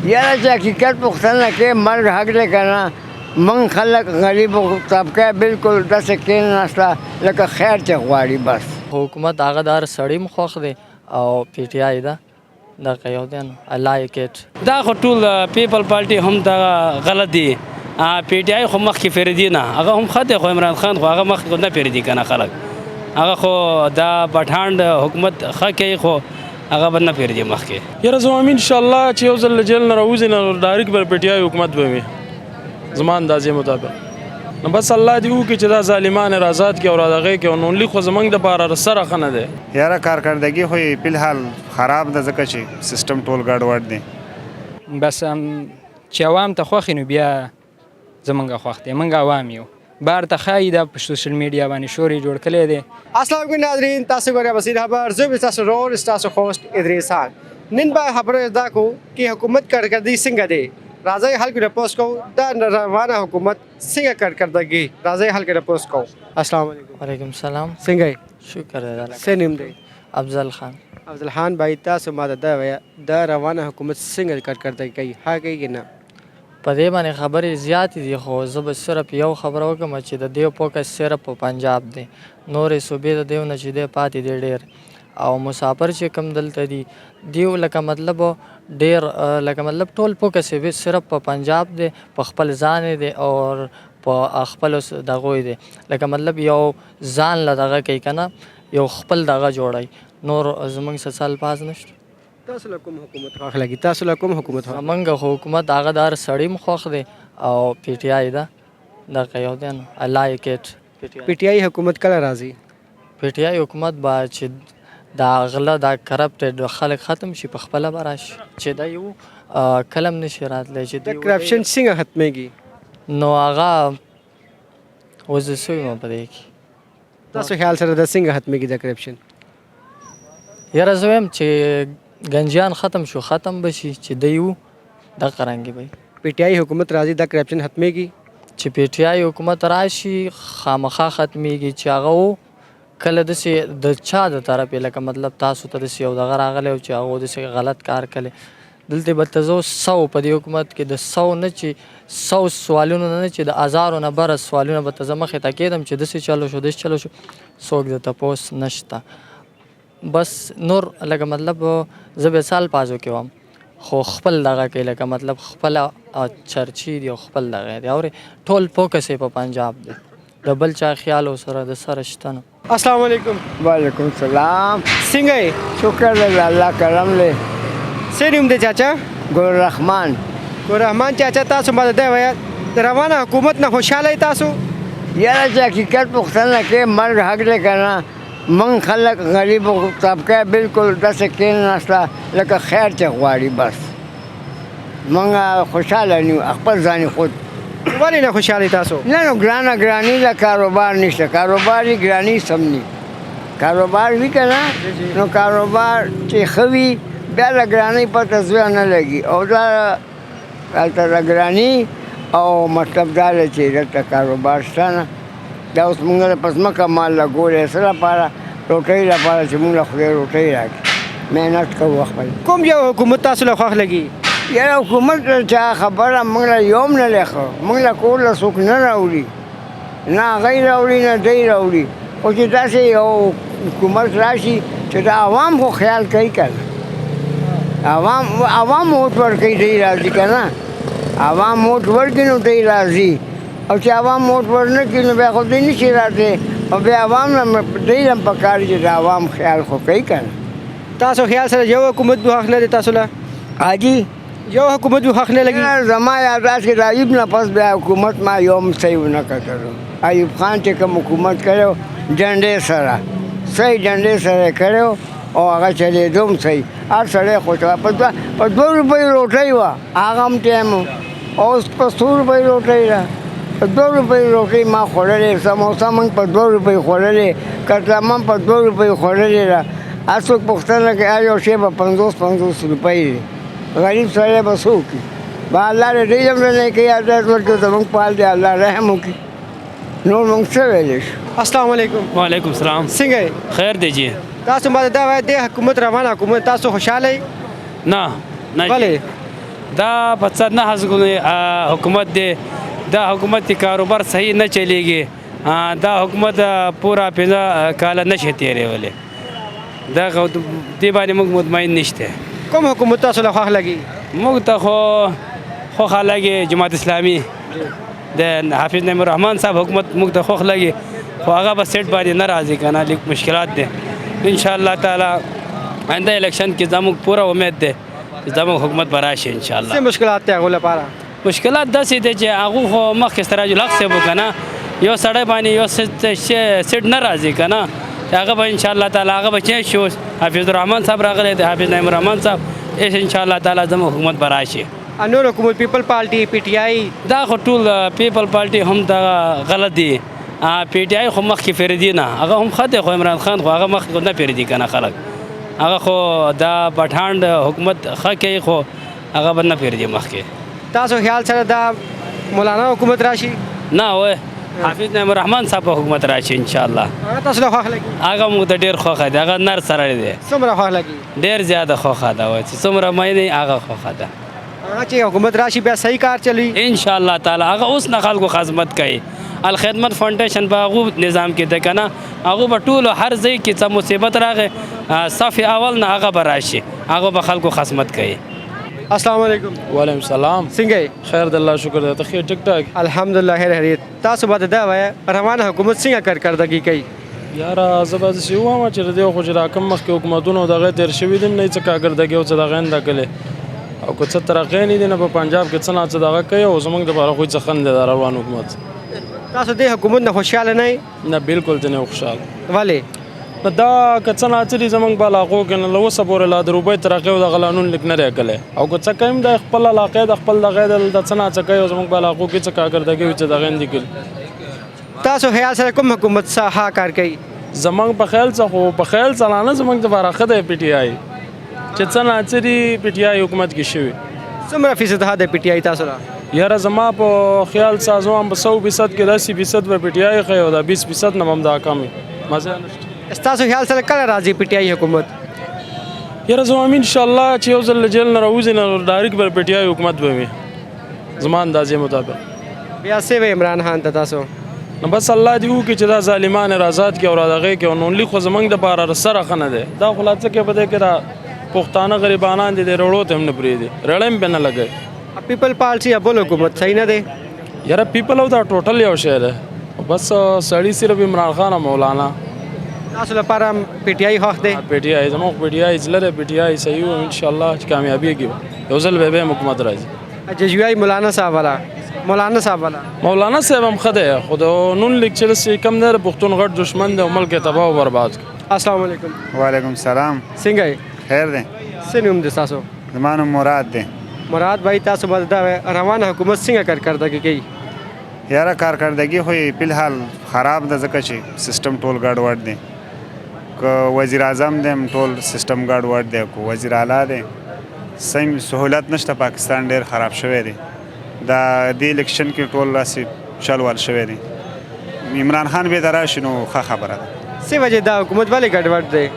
یاره چې حقیقت پوښتنه کې مرګ حق دی که نه موږ خلک غریب طبقه بالکل داسې کېناسته لکه خیر چې غواړي بس حکومت هغه د هر سړي م خوښ دی او پی ټي آی ده دغه یو دی نو آی لایک اټ دا خو ټول پیپل پارټي هم دا غلط دی پی ټي آی خو مخکې فریدي نه هغه هم ښه دی خو عمران خان خو هغه مخکې نه فریدي که نه خلک هغه خو دا پټان حکومت ښه کوي خو هغه به نه فریدي مخکې یاره زما امید انشاءالله چې یو ځل له جیل نه راوځي نو ډایرکټ به پی ټي آی حکومت به وي زما اندازې مطابق نو بس الله دې وکړي چې دا ظالمان یې آزاد کړي او رادغې کړي او نونلي خو زموږ دپاره سره ښه نه دی یاره کارکردګي خو یې فلحال خراب ده ځکه چې سیسټم ټول ګډوډ دی بس چې عوام ته خوښ نو بیا زمونږ خوښ دی موږ عوام یو بهر ته ښایي دا په سوشل میډیا باندې شور یې جوړ کړی دی السلام علیکم ناظرین تاسو ګورئ بصیر خبر زه به تاسو ورور ستاسو خوست ادریس خان نن به خبره زده کو چې حکومت کارکردګي څنګه دی راځئ خلکو ته پوښتنه کوو دا روانه حکومت څنګه کارکردګي راځئ خلکو ته پوښتنه کوو السلام علیکم وعلیکم السلام څنګه یې شکر دی الله څه نوم دی افضل خان افضل خان بھائی تاسو ما ته دا وایه دا روانه حکومت څنګه کارکردګي کوي ها کوي که نه په دې باندې خبرې زیاتې دي خو زه به صرف یو خبره وکړم چې د دې فوکس صرف په پنجاب دی نورې صوبې د دې نه چې دی پاتې دی ډېر او مسافر چې کوم دلته دي دیو لکه مطلب ډېر لکه مطلب ټول فوکس یې صرف په پنجاب دی په خپل ځان دی او په خپل دغوی دی لکه مطلب یو ځان له دغه کوي که نه یو خپل دغه جوړوي نور زموږ څه څه الفاظ نشته تاسو له کوم حکومت خوښ لګي تاسو له کوم حکومت خوښ زمونږ خو حکومت هغه د هر سړي م خوښ دی او پی ټي آی ده دغه یو دی نو آی لایک اټ پی ټي آی حکومت کله راځي پی ټي آی حکومت به چې دا غله دا کرپټډ خلک ختم شي په خپله به راشي چې دا یو کلم نشي راتلی چې د کرپشن څنګه ختمیږي نو هغه وضع سوی م په دې کې تاسو خیال سره د څنګه ختمیږي د کرپشن یاره زه وایم چې ګنجیان ختم شو ختم به شي چې دی وو دغه رنګې به پی ټي آی حکومت راځي دا کرپشن ختمیږي چې پی ټي آی حکومت راشي خامخا ختمیږي چې هغه و کله داسې د چا د طرف یې لکه مطلب تاسو ته داسې یو دغه راغلی و چې هغو داسې غلط کار کړی دلته به ته زه 100 په دې حکومت کې د 100 نه چې 100 سوالونو نه چې د 1000 نه بره سوالونه به ته زه مخې ته کېدم چې داسې چلو شو داسې چلو شو څوک د تپوس نشته بس نور لکه مطلب زه به سال پازو کې وم خو خپل دغه کوي لکه مطلب خپل چرچي دی او خپل دغه دی او ټول فوکس یې په پنجاب دی د بل چا خیال سره د سره شته نو السلام علیکم وعلیکم السلام څنګه یې شکر دی الله کرم دی څه نوم دی چاچا ګل رحمان ګل رحمان چاچا تاسو ما ته دا وایه د روانه حکومت نه خوشحاله یې تاسو یاره چې حقیقت پوښتنه کې مرګ حق دی که نه موږ خلک غریب طبقه بالکل داسې کېناسته لکه خیر چې غواړي بس موږ خوشحاله نه یو خپل ځان خود ولې نه خوشحاله تاسو نه نو ګرانه ګراني له کاروبار نشته کاروبار یې ګراني سم نه کاروبار وي که نه نو کاروبار چې ښه وي بیا له ګرانۍ پته زړه نه لګي او دا هلته د ګراني او مطلب دا دی چې دلته کاروبار شته نه دا اوس مونږ په ځمکه مال لګولی څه لپاره روټۍ لپاره چې مونږ له خدای روټۍ راکړي محنت کوو خپل کوم یو حکومت تاسو له خوښ لګي یاره حکومت چا خبره موږ له یو هم نه دی ښه موږ له کور له څوک نه راوړي نه هغوی راوړي نه دی راوړي خو چې داسې یو حکومت راشي چې د عوام خو خیال کوي که نه عوام ووټ ورکوي دی راځي که نه عوام ووټ ورکړي نو دی راځي او چې عوام ووټ ورنه کړي نو بیا خو دی نشي راتلی او بیا عوام نه دی هم پکار چې د عوام خیال خو کوي که نه تاسو خیال سره یو حکومت به حق نه دی تاسو له حاجي یو حکومت به حق نه لګي زما یاداښت کې د ایوب نه پس بیا حکومت ما یو هم صحیح ونه کتلو ایوب خان چې کوم حکومت کړی جنډې سره صحیح جنډې سره یې کړی او هغه چلېدو هم صحیح هر سړی خوشحاله په 2 روپۍ روټۍ وه هغه هم ټایم او اوس په 100 روپۍ روټۍ ده په 2 روپۍ روټۍ ما خوړلې سموسه موږ په 2 روپۍ خوړلې کټلمه په 2 روپۍ خوړلې ده هر څوک پوښتنه کوي هر یو شی به 50 روپۍ دی غریب سړی به څه وکړي به الله دې ډېر هم نه کوي عزت ورکړي زموږ په حال دی الله رحم وکړي نور موږ څه ویلی شو السلام علیکم وعلیکم السلام څنګه یې خیر دی جی تاسو ما ته دا وایه د حکومت روانه حکومت تاسو خوشحاله یې نه نه ولې دا په څه نه حکومت دی دا حکومت کې کاروبار صحیح نه چلیږي دا حکومت پورا 15 کاله نشي تېرولی دا دې باندې موږ مطمئن نشته کوم حکومت تاسو له خوښ لګي موږ ته خو خوښه لګي جماعت اسلامي د حافظ نعیم الرحمن صاحب حکومت موږ ته خوښ لګي خو هغه به سیټ باندې نه راځي که نه لیک مشکلات دی ان شاء الله تعالی آینده الیکشن کې زموږ پوره امید دی چې زموږ حکومت به راشي ان شاء الله څه مشکلات دی هغو لپاره مشکلات داسې دی چې هغو خو مخکې سراج الحق صاحب و که نه یو سړی باندې یو سیټ نه راځي که نه هغه به ان شاء الله تعالی هغه به چینج شو حافظ الرحمن صاحب راغلی دی حافظ نعیم الرحمن صاحب ان شاء الله تعالی زموږ حکومت به راشي نور حکومت پیپل پارټي پی ټی آی دا خو ټول پیپل پارټي هم دا غلط دي پی ټی آی خو مخکې فریدي نه هغه هم ښه دی خو عمران خان خو هغه مخکې نه فریدي که نه خلک هغه خو دا پټھان حکومت ښه کوي خو هغه به نه فریدي مخکې تاسو خیال سره دا مولانا حکومت راشي نه وای حافظ نعیم الرحمن صاحب حکومت راشي ان شاء الله هغه تاسو له خوښ لګي هغه موږ ته ډېر خوښه دی هغه نر سړی دی څومره خوښ لګي ډېر زیاده خوښه ده وایي چې څومره مینې هغه خوښه ده هغه چې حکومت راشي بیا صحیح کار چلی ان شاء الله تعالی هغه اوس نه خلکو خدمت کوي الخدمت فاونډیشن په هغو نظام کې ده که نه هغو به ټولو هر ځای کې څه مصیبت راغی صف اول نه هغه به راشي هغه به خلکو خدمت کوي السلام علیکم وعلیکم السلام څنګه یې خیر د الله شکر دی ته ښه ټیک ټاک الحمدلله خیر خیریت تاسو به دا وایه روانه حکومت څنګه کارکردګي کوي یاره زه به داسې ووایم چې د دې خو چې را کوم مخکې حکومتونو دغه تېر شوي دي نه یې څه کارکردګي او څه دغه نه ده کړې او که څه ترقۍ نه دي نه په پنجاب کې څه نه څه دغه کوي او زموږ دپاره خو څه خند دی دا روان حکومت تاسو دې حکومت نه خوشحاله نه یې نه بالکل ته نه خوشحال ولې نو دا که څه ناڅه دي زموږ په علاقو کې نه له اوسه پورې لا د روبۍ ترقۍ او دغه قانون لیک نه دی کړی او که څه کوي د خپل علاقې د خپل دغه د څه ناڅه کوي او زموږ په علاقو کې څه کارکردګي وي چې دغه نه دي کړي تاسو خیال سره کوم حکومت ښه کار کوي زموږ په خیال څه خو په خیال څلانه زموږ دپاره ښه دی پی ټي آی چې څه ناڅه دي پی ټي آی حکومت کې شوي څومره فیصد ها د پی ټی آی تاسو را یاره زما په خیال سازوم په 100% کې 80% به پی ټي آی ښیي او دا 20% نه هم دا کم وي مزه نشته تاسو خیال سره کله راځي پی ټی آی حکومت یاره زه وایم انشاءالله چې یو ځل له جیل نه راوځي نه ډایرکټ به پی ټي آی حکومت به وي زما اندازې مطابق بیا څه وی عمران خان ته تاسو نو بس الله دې وکړي چې دا ظالمان آزاد کړي او دغه کې او نونلی خو زمونږ دپاره سره ښه نه دی دا خو لا څه کې به دی کې دا پښتانه غریبانان دي د رړو ته هم نه پرېږدي رړی هم پې نه لګوي پیپل پارټي یا بل حکومت صحیح نه دی یاره پیپل او دا ټوټل یو شی دی بس سړی صرف عمران خان او مولانا تاسو لپاره پی ټی آی خوښ دی پی ټي آی زموږ پی ټي آی زړه دی پی ټي آی صحیح و انشاءالله چې کامیابیږي یو ځل به هم حکومت راځي ججوی مولانا صاحب والا مولانا صاحب والا مولانا صاحب هم ښه دی خو د نون لیک چې داسې کم دی د پښتون غټ دښمن دی او ملک یې تباه او برباد کړ السلام علیکم وعلیکم السلام څنګه یې خیر دی څه نوم دی تاسو زما نوم مراد دی مراد بھائی تاسو به دا وایه روانه حکومت څنګه کارکردګي کوي یاره کارکردګي خو یې فلحال خراب ده ځکه چې سیسټم ټول ګډوډ دی که وزیر اعظم دی هم ټول سیسټم ګډوډ دی که وزیر اعلی دی سم سهولت نشته پاکستان ډېر خراب شوی دی دا دې الیکشن کې ټول داسې چل ول شوی دی عمران خان بېرته راشي نو ښه خبره ده څه وجې دا حکومت ولې ګډوډ دی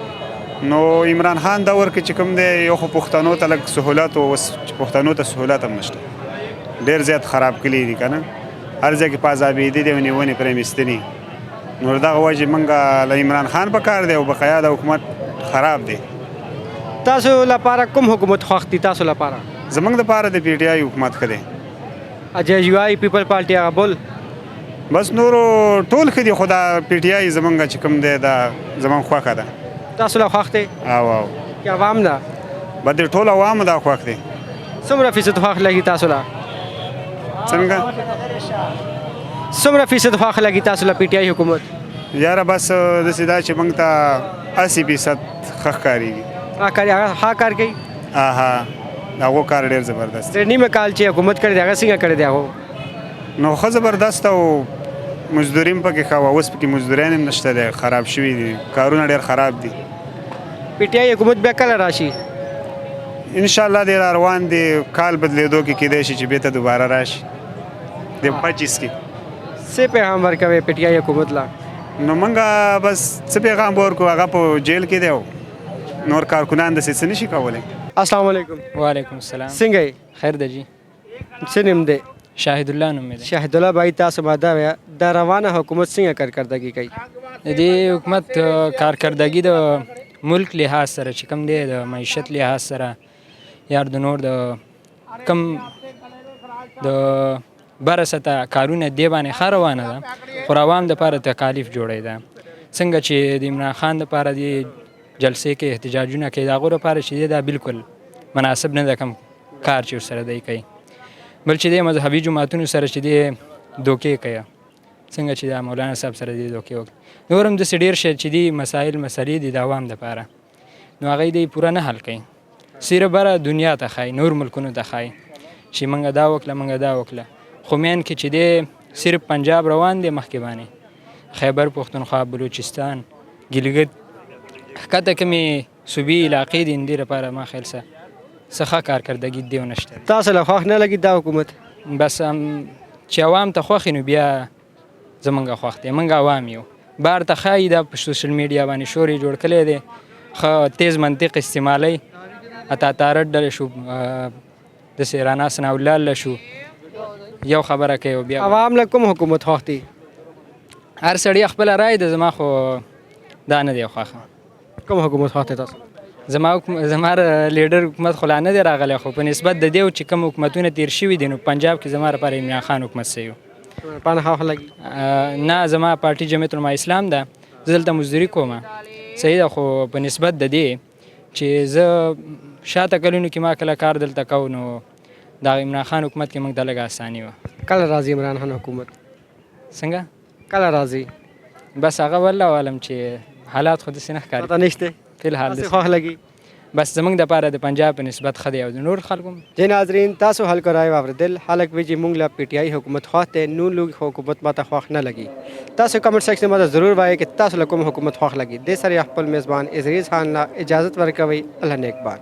نو عمران خان دور کې چې کوم دی یو خو پښتنو ته لږ سهولت او پښتنو ته سهولت هم نشته ډېر زیات خراب کړي دي که نه هر ځای کې پازابېدي دی او نیونې پرې میستني نو دغه وجې موږ له عمران خان په کار دی او بقیا د حکومت خراب دی تاسو لپاره کوم حکومت خوښ دی تاسو لپاره زموږ دپاره د پی ټي آی حکومت ښه دی ججوی پیپل پارټي هغه بل بس نورو ټول ښه دي خو دا پی ټي آی زموږ چې کوم دی دا زموږ خوښه ده تاسو له خوښ دی او که عوام ده به د ټول عوامو دا خوښ دی څومره فیصد خوښ لګي تاسو له څنګه څومره فیصد خوښ لګي تاسو له پی ټی آی حکومت یاره بس داسې دا چې موږ ته 80% ښه ښکارېږي ها کار کوي آها هغو کار ډېر زبردست د نیمه کال چې حکومت کړی دی هغه څنګه کړی دی هغو نو ښه زبردست او مزدوري هم پکې ښه وه اوس پکې مزدوریان هم نشته دی خراب شوي دي کارونه ډېر خراب دي پی ټی آی حکومت بیا کله راشي انشاءالله دی را روان دی کال بدلېدو کې کیدای شي چې بېرته دوباره راشي د 25 کې څه پیغام ورکوي پی ټی آی حکومت لا نو موږ بس څه پیغام ورکړو هغه په جیل کې دی نور کارکنان داسې څه نشي کولی अस्सलाम वालेकुम وعلیکم السلام څنګه خیر ده جی یې څه نوم دی شاهد الله نوم مې دی شاهد الله بھائی تاسو ما دا ویا د روانه حکومت څنګه کارکردګي کوي د دې حکومت کارکردګي د ملک لحاظ سره چې کوم دی د معیشت لحاظ سره یا د نور د کم د بره سطح کارونه دی باندې ښه روانه ده خو عوام دپاره تکالیف جوړی ده څنګه چې د عمران خان دپاره د جلسې کې احتجاجونه کوي د هغو دپاره چې دی دا بالکل مناسب نه ده کوم کار چې ورسره دی کوي بل چې دی مذهبي جماعتونو سره چې دی دوکې کوي څنګه چې دا مولانا صاحب سره دی دوکې وکړي نور هم داسې ډېر شی چې دي مسلې دي د عوام دپاره نو هغه دی پوره نه حل کوي صرف بره دنیا ته ښایي نور ملکونو ته ښایي چې موږ دا وکړه موږ دا وکړه خو مین کې چې دی صرف پنجاب روان دی مخکې باندې خیبر پښتونخوا بلوچستان ګلګت ښکته کومې صوبې علاقې دي د دې لپاره ما خیال څه ښه کارکردګي دی نشته تاسو له خوښ نه لګي دا حکومت بس چې عوام ته خوښ نو بیا زمونږ خوښ دی موږ عوام یو بار ته ښایي دا په سوشل میډیا باندې شور یې جوړ کړی دی ښه تیز منطق استعمالی اتا تارټ ډلې شو داسې رانا ثناءالله له شو یو خبره کوي او بیا عوام له کوم حکومت خوښ دي هر سړی خپله رای ده زما خو دا نه دی خوښه کوم حکومت خوښ دی تاسو زما لیډر حکومت خو لا نه دی راغلی خو په نسبت د دې چې کوم حکومتونه تیر شوي دي نو پنجاب کې زما لپاره عمران خان حکومت صحیح و پانه خوښ لګي نه زما پارټي جمعیت علما اسلام ده زه دلته مزدوري کوم صحیح ده خو په نسبت د دې چې زه شاته کلونو کې ما کله کار دلته کو نو دا عمران خان حکومت کې موږ ته لږ اساني وه کله راځي عمران خان حکومت څنګه کله راځي بس هغه والله عالم چې حالات خو داسې نه ښکاري پته نشته فلحال تاسو خوښ لګي بس زمونږ دپاره د پنجاب په نسبت ښه دی او د نور خلکو جی ناظرین تاسو حل کرای واوریدل خلک وی چې مونږ له پی ټی آی حکومت خوښ دی نون لوګ حکومت ماته خوښ نه لګي تاسو کمنټ سیکشن کې ماته ضرور وایئ چې تاسو له کوم حکومت خوښ لګي د سره خپل میزبان عزیز خان لا اجازت ورکوي الله نیکبان